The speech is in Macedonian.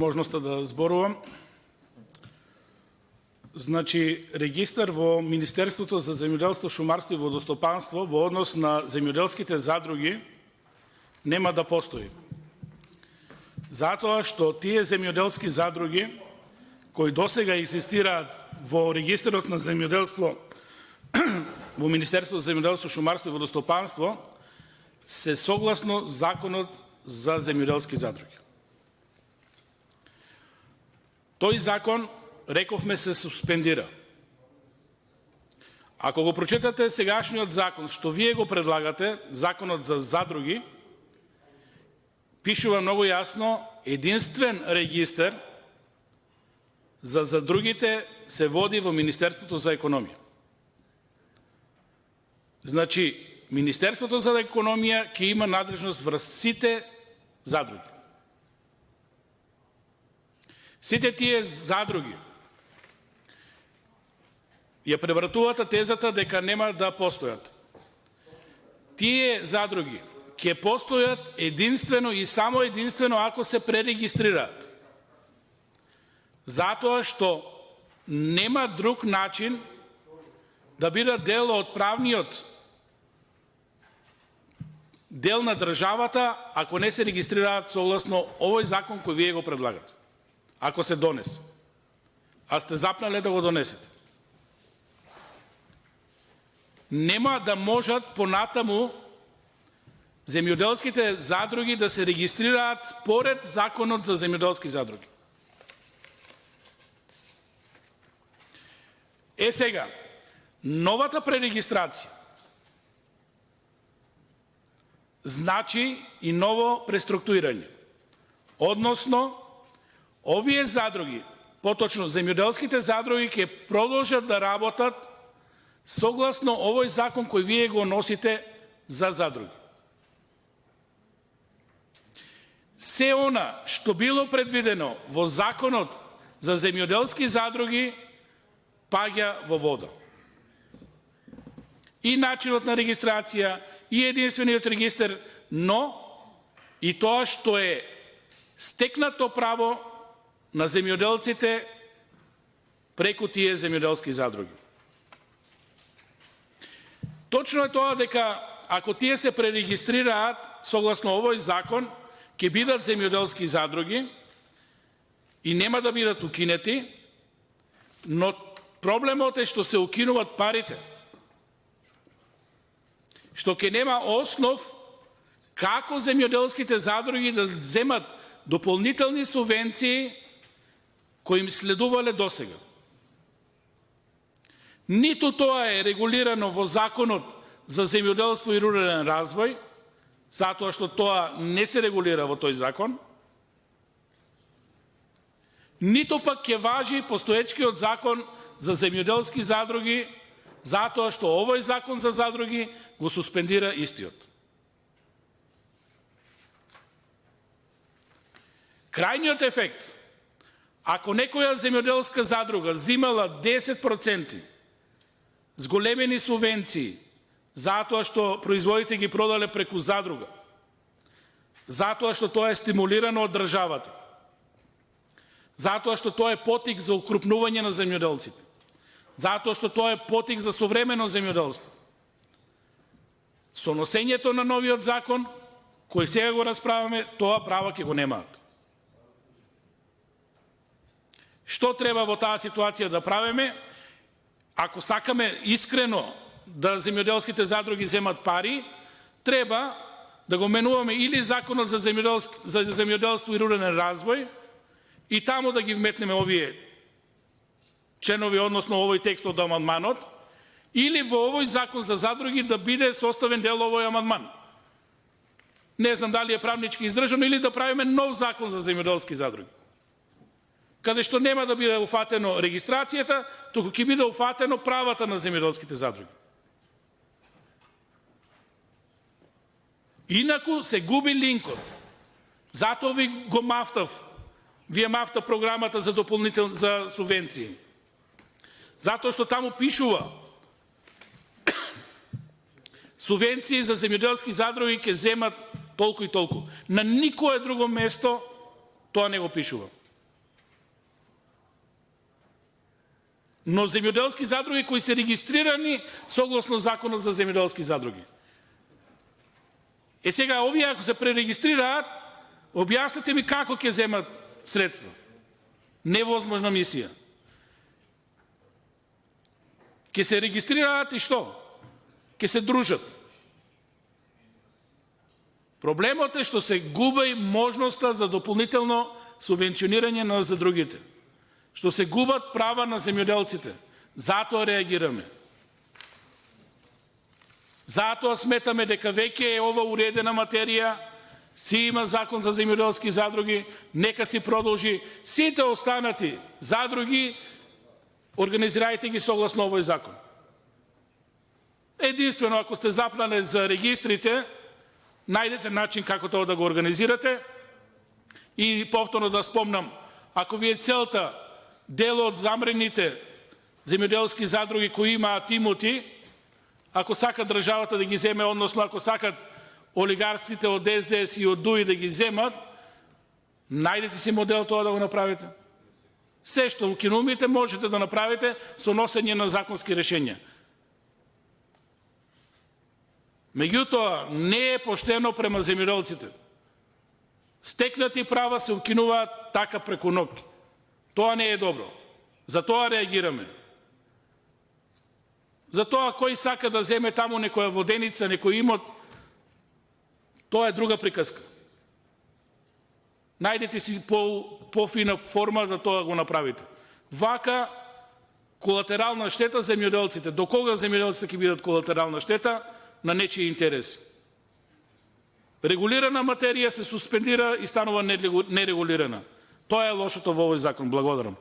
можноста да зборувам. Значи, регистар во Министерството за земјоделство, шумарство и водостопанство во однос на земјоделските задруги нема да постои. Затоа што тие земјоделски задруги, кои досега екзистираат во регистарот на земјоделство, во Министерството за земјоделство, шумарство и водостопанство, се согласно Законот за земјоделски задруги. Тој закон, рековме, се суспендира. Ако го прочитате сегашниот закон, што вие го предлагате, законот за задруги, пишува многу јасно, единствен регистар за задругите се води во Министерството за економија. Значи, Министерството за економија ќе има надлежност врз сите задруги. Сите тие задруги ја превратуваат тезата дека нема да постојат. Тие задруги ќе постојат единствено и само единствено ако се пререгистрираат. Затоа што нема друг начин да бидат дел од правниот дел на државата ако не се регистрираат согласно овој закон кој вие го предлагате. Ако се донесе. А сте запнале да го донесете. Нема да можат понатаму земјоделските задруги да се регистрираат според Законот за земјоделски задруги. Сега, новата пререгистрација значи и ново преструктурирање. Односно, овие задруги, поточно земјоделските задруги, ќе продолжат да работат согласно овој закон кој вие го носите за задруги. Се она што било предвидено во законот за земјоделски задруги паѓа во вода. И начинот на регистрација, и единствениот регистар, но и тоа што е стекнато право на земјоделците преку тие земјоделски задруги. Точно е тоа дека ако тие се пререгистрираат согласно овој закон, ќе бидат земјоделски задруги и нема да бидат укинети, но проблемот е што се укинуваат парите. Што ќе нема основ како земјоделските задруги да земат дополнителни субвенции кои им следувале досега. Ниту тоа е регулирано во Законот за земјоделство и рурален развој, затоа што тоа не се регулира во тој закон, ниту пак ќе важи постоечкиот закон за земјоделски задруги, затоа што овој закон за задруги го суспендира истиот. Крајниот ефект, ако некоја земјоделска задруга земала 10% зголемени субвенции, затоа што производите ги продале преку задруга, затоа што тоа е стимулирано од државата, затоа што тоа е потик за укрупнување на земјоделците, затоа што тоа е потик за современо земјоделство. Со носењето на новиот закон, кој сега го расправаме, тоа право ќе го немаат. Што треба во таа ситуација да правиме? Ако сакаме искрено да земјоделските задруги земат пари, треба да го менуваме или Законот за земјоделство и рурален развој и таму да ги вметнеме овие членови, односно овој текст од амандманот, или во овој закон за задруги да биде составен дел овој амандман. Не знам дали е правнички издржано или да правиме нов закон за земјоделски задруги, каде што нема да биде уфатено регистрацијата, туку ќе биде уфатено правата на земјоделските задруги. Инаку се губи линкот. Затоа ви го мафтав. Вие мафта програмата за за субвенции. Затоа што таму пишува субвенции за земјоделски задруги ќе земат толку и толку. На никое друго место тоа не го пишува. но земјоделски задруги кои се регистрирани согласно Законот за земјоделски задруги. Сега, овие ако се пререгистрираат, објаснете ми како ќе земат средства. Невозможна мисија. Ќе се регистрираат и што? Ќе се дружат. Проблемот е што се губи можноста за дополнително субвенционирање на задругите. Што се губат права на земјоделците. Затоа реагираме. Затоа сметаме дека веќе е ова уредена материја, си има закон за земјоделски задруги, нека си продолжи. Сите останати задруги, организирајте ги согласно овој закон. Единствено, ако сте запнали за регистрите, најдете начин како тоа да го организирате. И повторно да спомнам, ако ви е целта дел од замрените земјоделски задруги кои имаат имоти, ако сакат државата да ги земе, односно ако сакат олигарсите од СДС и од ДУИ да ги земат, најдете си модел тоа да го направите. Се што укинумите можете да направите со носење на законски решенја. Меѓутоа, не е поштено према земјоделците. Стекнати права се укинуваат така преку ноќ. Тоа не е добро. Затоа реагираме. Затоа кој сака да земе таму некоја воденица, некој имот, тоа е друга приказка. Најдете си пофина форма да тоа го направите. Вака, колатерална штета земјоделците. До кога земјоделците ќе бидат колатерална штета? На нечии интереси. Регулирана материја се суспендира и станува нерегулирана. Тоа е лошото во овој закон. Благодарам.